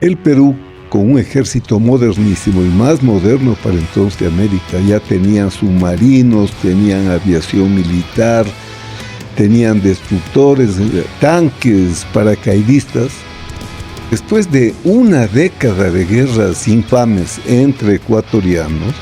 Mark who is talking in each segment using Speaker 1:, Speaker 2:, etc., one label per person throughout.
Speaker 1: El Perú, con un ejército modernísimo y más moderno para entonces de América, ya tenían submarinos, tenían aviación militar, tenían destructores, tanques, paracaidistas. Después de una década de guerras infames entre ecuatorianos,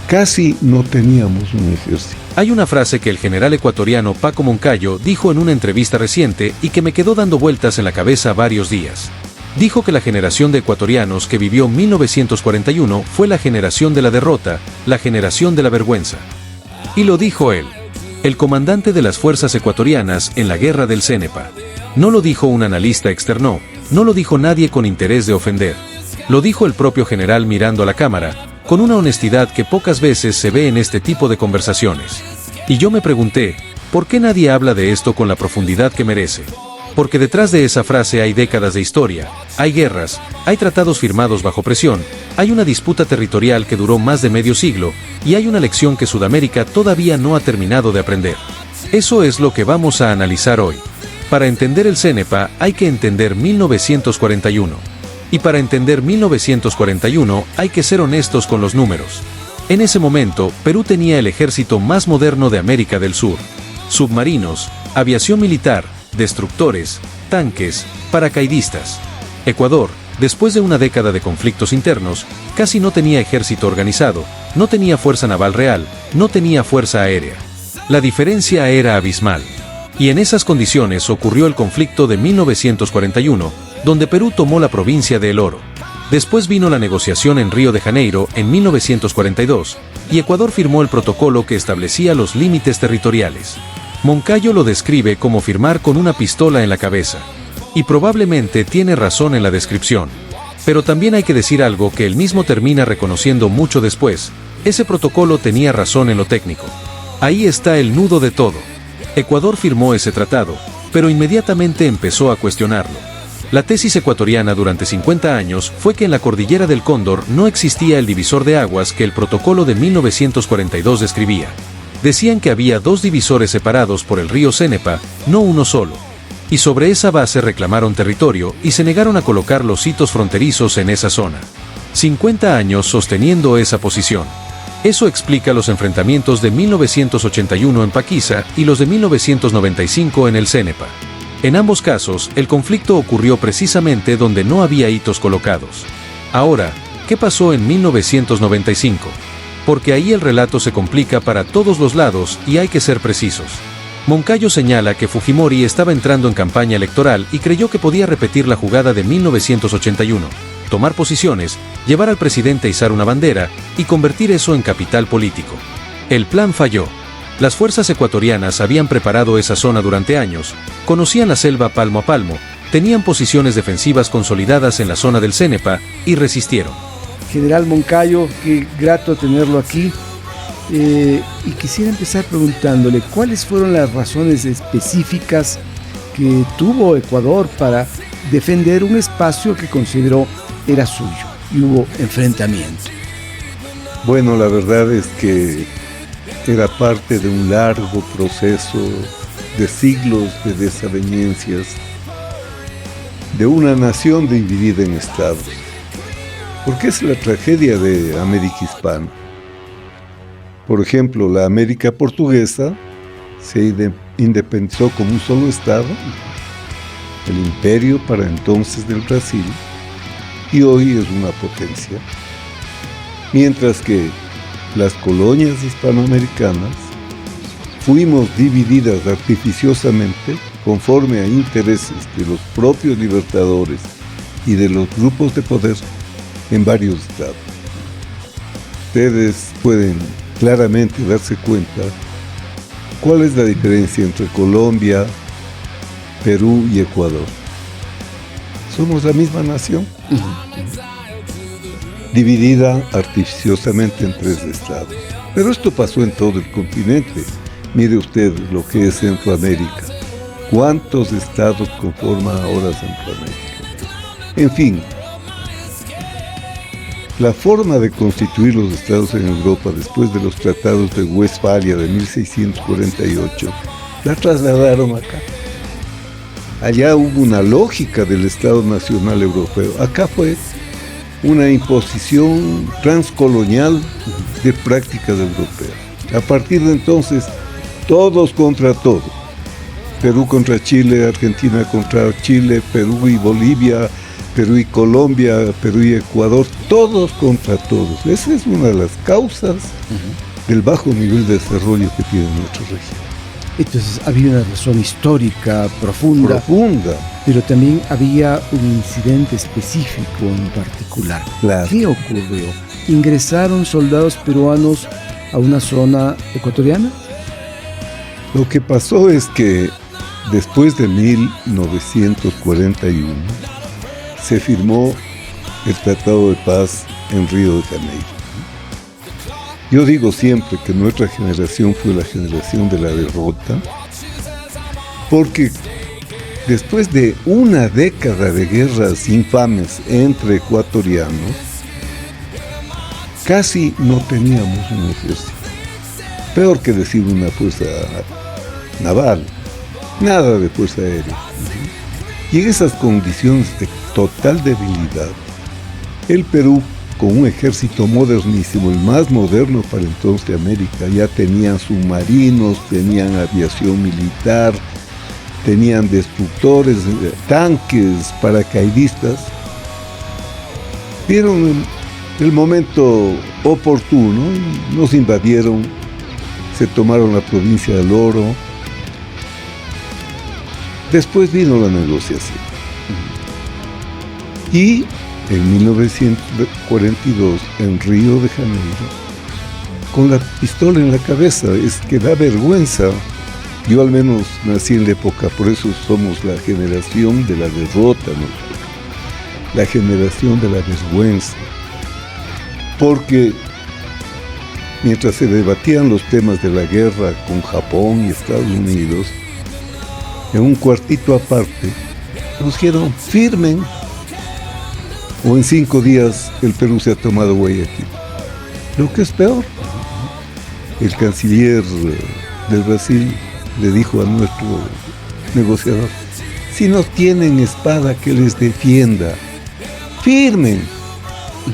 Speaker 1: casi no teníamos un ejército.
Speaker 2: Hay una frase que el general ecuatoriano Paco Moncayo dijo en una entrevista reciente y que me quedó dando vueltas en la cabeza varios días. Dijo que la generación de ecuatorianos que vivió 1941 fue la generación de la derrota, la generación de la vergüenza. Y lo dijo él, el comandante de las fuerzas ecuatorianas en la guerra del Cenepa. No lo dijo un analista externo, no lo dijo nadie con interés de ofender. Lo dijo el propio general mirando a la cámara, con una honestidad que pocas veces se ve en este tipo de conversaciones. Y yo me pregunté, ¿por qué nadie habla de esto con la profundidad que merece? Porque detrás de esa frase hay décadas de historia, hay guerras, hay tratados firmados bajo presión, hay una disputa territorial que duró más de medio siglo, y hay una lección que Sudamérica todavía no ha terminado de aprender. Eso es lo que vamos a analizar hoy. Para entender el Cenepa hay que entender 1941. Y para entender 1941 hay que ser honestos con los números. En ese momento, Perú tenía el ejército más moderno de América del Sur. Submarinos, aviación militar, destructores, tanques, paracaidistas. Ecuador, después de una década de conflictos internos, casi no tenía ejército organizado, no tenía fuerza naval real, no tenía fuerza aérea. La diferencia era abismal. Y en esas condiciones ocurrió el conflicto de 1941, donde Perú tomó la provincia de El Oro. Después vino la negociación en Río de Janeiro en 1942, y Ecuador firmó el protocolo que establecía los límites territoriales. Moncayo lo describe como firmar con una pistola en la cabeza. Y probablemente tiene razón en la descripción. Pero también hay que decir algo que él mismo termina reconociendo mucho después. Ese protocolo tenía razón en lo técnico. Ahí está el nudo de todo. Ecuador firmó ese tratado, pero inmediatamente empezó a cuestionarlo. La tesis ecuatoriana durante 50 años fue que en la cordillera del Cóndor no existía el divisor de aguas que el protocolo de 1942 describía. Decían que había dos divisores separados por el río Cenepa, no uno solo. Y sobre esa base reclamaron territorio y se negaron a colocar los hitos fronterizos en esa zona. 50 años sosteniendo esa posición. Eso explica los enfrentamientos de 1981 en Paquiza y los de 1995 en el Cenepa. En ambos casos, el conflicto ocurrió precisamente donde no había hitos colocados. Ahora, ¿qué pasó en 1995? Porque ahí el relato se complica para todos los lados y hay que ser precisos. Moncayo señala que Fujimori estaba entrando en campaña electoral y creyó que podía repetir la jugada de 1981, tomar posiciones, llevar al presidente a izar una bandera y convertir eso en capital político. El plan falló. Las fuerzas ecuatorianas habían preparado esa zona durante años, conocían la selva palmo a palmo, tenían posiciones defensivas consolidadas en la zona del Cenepa y resistieron.
Speaker 3: General Moncayo, qué grato tenerlo aquí. Y quisiera empezar preguntándole cuáles fueron las razones específicas que tuvo Ecuador para defender un espacio que consideró era suyo y hubo enfrentamiento.
Speaker 1: Bueno, la verdad es que era parte de un largo proceso de siglos de desavenencias, de una nación dividida en estados. Porque es la tragedia de América Hispana. Por ejemplo, la América portuguesa se independizó como un solo estado, el imperio para entonces del Brasil, y hoy es una potencia. Mientras que las colonias hispanoamericanas fuimos divididas artificiosamente conforme a intereses de los propios libertadores y de los grupos de poder en varios estados. Ustedes pueden claramente darse cuenta cuál es la diferencia entre Colombia, Perú y Ecuador. Somos la misma nación, dividida artificiosamente en 3 estados. Pero esto pasó en todo el continente. Mire usted lo que es Centroamérica. ¿Cuántos estados conforman ahora Centroamérica? En fin, la forma de constituir los estados en Europa después de los tratados de Westfalia de 1648 la trasladaron acá. Allá hubo una lógica del Estado Nacional Europeo. Acá fue una imposición transcolonial de prácticas europeas. A partir de entonces, todos contra todos. Perú contra Chile, Argentina contra Chile, Perú y Bolivia, Perú y Colombia, Perú y Ecuador, todos contra todos. Esa es una de las causas del bajo nivel de desarrollo que tiene nuestra región.
Speaker 3: Entonces había una razón histórica profunda, pero también había un incidente específico en particular.
Speaker 1: Claro.
Speaker 3: ¿Qué ocurrió? ¿Ingresaron soldados peruanos a una zona ecuatoriana?
Speaker 1: Lo que pasó es que después de 1941 se firmó el Tratado de Paz en Río de Janeiro. Yo digo siempre que nuestra generación fue la generación de la derrota, porque después de una década de guerras infames entre ecuatorianos, casi no teníamos un ejército. Peor que decir una fuerza naval, nada de fuerza aérea. Y en esas condiciones de total debilidad, el Perú, con un ejército modernísimo, el más moderno para entonces de América, ya tenían submarinos, tenían aviación militar, tenían destructores, tanques, paracaidistas. Vieron el momento oportuno y nos invadieron, se tomaron la provincia del Oro. Después vino la negociación. Y en 1942, en Río de Janeiro, con la pistola en la cabeza, es que da vergüenza. Yo al menos nací en la época, por eso somos la generación de la derrota, ¿no? La generación de la vergüenza. Porque mientras se debatían los temas de la guerra con Japón y Estados Unidos, en un cuartito aparte, nos dijeron, firmen, o en 5 días el Perú se ha tomado Guayaquil. Lo que es peor, el canciller del Brasil le dijo a nuestro negociador, si no tienen espada que les defienda, firmen.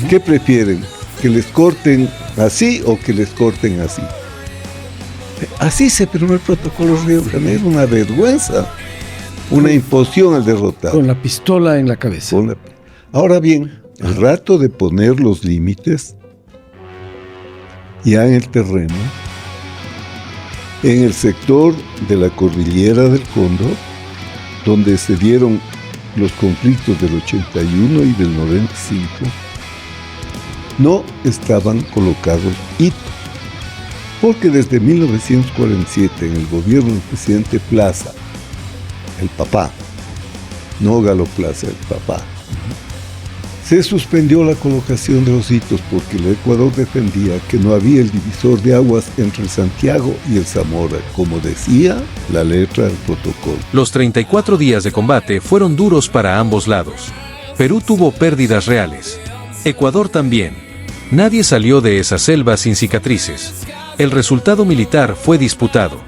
Speaker 1: ¿Qué prefieren? ¿Que les corten así o que les corten así? Así se firmó el protocolo Río de Janeiro, una vergüenza, una imposición al derrotado.
Speaker 3: Con la pistola en la cabeza.
Speaker 1: Ahora bien, el rato de poner los límites, ya en el terreno, en el sector de la cordillera del Cóndor, donde se dieron los conflictos del 81 y del 95, no estaban colocados hitos, porque desde 1947 en el gobierno del presidente Plaza, el papá, no Galo Plaza, el papá, se suspendió la colocación de los hitos porque el Ecuador defendía que no había el divisor de aguas entre el Santiago y el Zamora, como decía la letra del protocolo.
Speaker 2: Los 34 días de combate fueron duros para ambos lados. Perú tuvo pérdidas reales. Ecuador también. Nadie salió de esa selva sin cicatrices. El resultado militar fue disputado.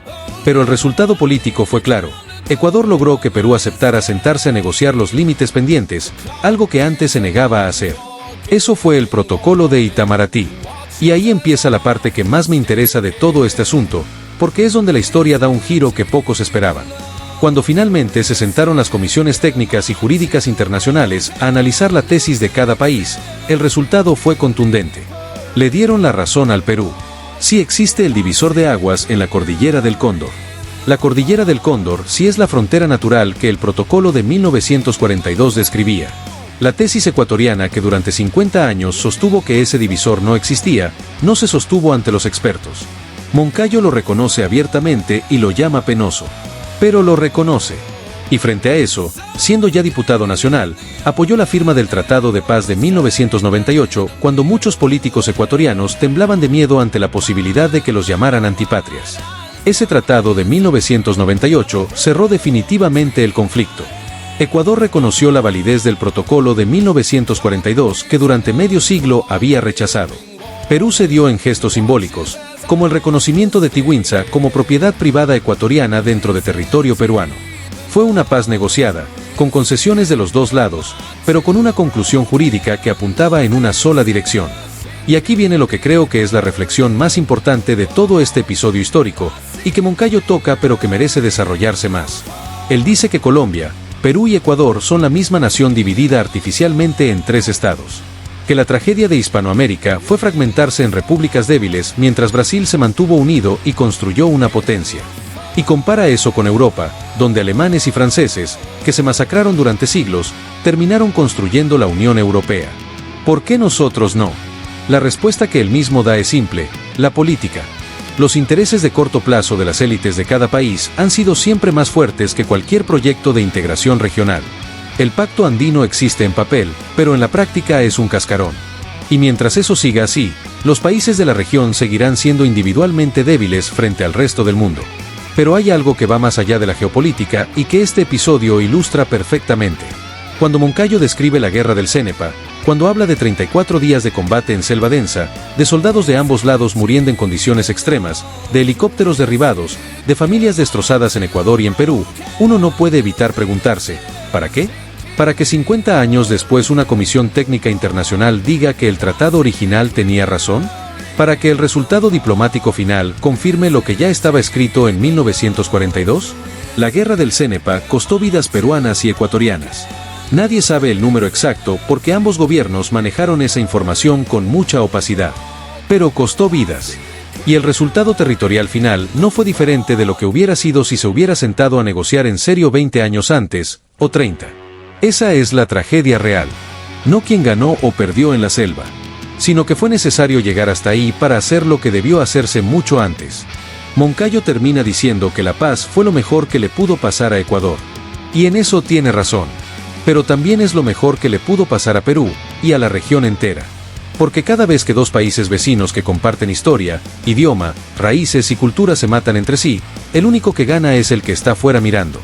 Speaker 2: Pero el resultado político fue claro. Ecuador logró que Perú aceptara sentarse a negociar los límites pendientes, algo que antes se negaba a hacer. Eso fue el protocolo de Itamaraty. Y ahí empieza la parte que más me interesa de todo este asunto, porque es donde la historia da un giro que pocos esperaban. Cuando finalmente se sentaron las comisiones técnicas y jurídicas internacionales a analizar la tesis de cada país, el resultado fue contundente. Le dieron la razón al Perú. Sí existe el divisor de aguas en la cordillera del Cóndor. La cordillera del Cóndor sí es la frontera natural que el protocolo de 1942 describía. La tesis ecuatoriana que durante 50 años sostuvo que ese divisor no existía, no se sostuvo ante los expertos. Moncayo lo reconoce abiertamente y lo llama penoso. Pero lo reconoce. Y frente a eso, siendo ya diputado nacional, apoyó la firma del Tratado de Paz de 1998 cuando muchos políticos ecuatorianos temblaban de miedo ante la posibilidad de que los llamaran antipatrias. Ese tratado de 1998 cerró definitivamente el conflicto. Ecuador reconoció la validez del protocolo de 1942 que durante medio siglo había rechazado. Perú cedió en gestos simbólicos, como el reconocimiento de Tiwinsa como propiedad privada ecuatoriana dentro de territorio peruano. Fue una paz negociada, con concesiones de los dos lados, pero con una conclusión jurídica que apuntaba en una sola dirección. Y aquí viene lo que creo que es la reflexión más importante de todo este episodio histórico, y que Moncayo toca pero que merece desarrollarse más. Él dice que Colombia, Perú y Ecuador son la misma nación dividida artificialmente en 3 estados. Que la tragedia de Hispanoamérica fue fragmentarse en repúblicas débiles mientras Brasil se mantuvo unido y construyó una potencia. Y compara eso con Europa, donde alemanes y franceses, que se masacraron durante siglos, terminaron construyendo la Unión Europea. ¿Por qué nosotros no? La respuesta que él mismo da es simple: la política. Los intereses de corto plazo de las élites de cada país han sido siempre más fuertes que cualquier proyecto de integración regional. El pacto andino existe en papel, pero en la práctica es un cascarón. Y mientras eso siga así, los países de la región seguirán siendo individualmente débiles frente al resto del mundo. Pero hay algo que va más allá de la geopolítica y que este episodio ilustra perfectamente. Cuando Moncayo describe la guerra del Cenepa, cuando habla de 34 días de combate en selva densa, de soldados de ambos lados muriendo en condiciones extremas, de helicópteros derribados, de familias destrozadas en Ecuador y en Perú, uno no puede evitar preguntarse, ¿para qué? ¿Para que 50 años después una comisión técnica internacional diga que el tratado original tenía razón? ¿Para que el resultado diplomático final confirme lo que ya estaba escrito en 1942? La guerra del Cenepa costó vidas peruanas y ecuatorianas. Nadie sabe el número exacto porque ambos gobiernos manejaron esa información con mucha opacidad. Pero costó vidas. Y el resultado territorial final no fue diferente de lo que hubiera sido si se hubiera sentado a negociar en serio 20 años antes, o 30. Esa es la tragedia real. No quien ganó o perdió en la selva, sino que fue necesario llegar hasta ahí para hacer lo que debió hacerse mucho antes. Moncayo termina diciendo que la paz fue lo mejor que le pudo pasar a Ecuador. Y en eso tiene razón. Pero también es lo mejor que le pudo pasar a Perú, y a la región entera. Porque cada vez que dos países vecinos que comparten historia, idioma, raíces y cultura se matan entre sí, el único que gana es el que está fuera mirando.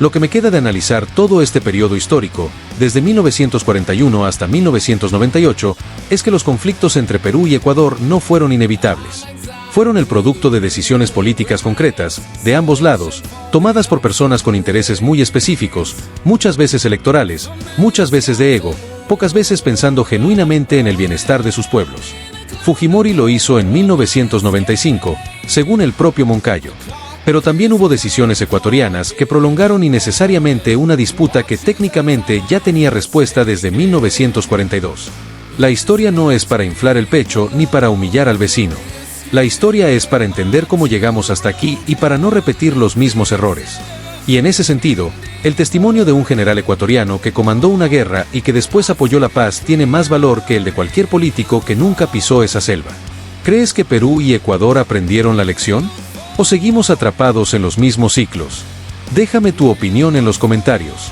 Speaker 2: Lo que me queda de analizar todo este periodo histórico, desde 1941 hasta 1998, es que los conflictos entre Perú y Ecuador no fueron inevitables. Fueron el producto de decisiones políticas concretas, de ambos lados, tomadas por personas con intereses muy específicos, muchas veces electorales, muchas veces de ego, pocas veces pensando genuinamente en el bienestar de sus pueblos. Fujimori lo hizo en 1995, según el propio Moncayo. Pero también hubo decisiones ecuatorianas que prolongaron innecesariamente una disputa que técnicamente ya tenía respuesta desde 1942. La historia no es para inflar el pecho ni para humillar al vecino. La historia es para entender cómo llegamos hasta aquí y para no repetir los mismos errores. Y en ese sentido, el testimonio de un general ecuatoriano que comandó una guerra y que después apoyó la paz tiene más valor que el de cualquier político que nunca pisó esa selva. ¿Crees que Perú y Ecuador aprendieron la lección? ¿O seguimos atrapados en los mismos ciclos? Déjame tu opinión en los comentarios.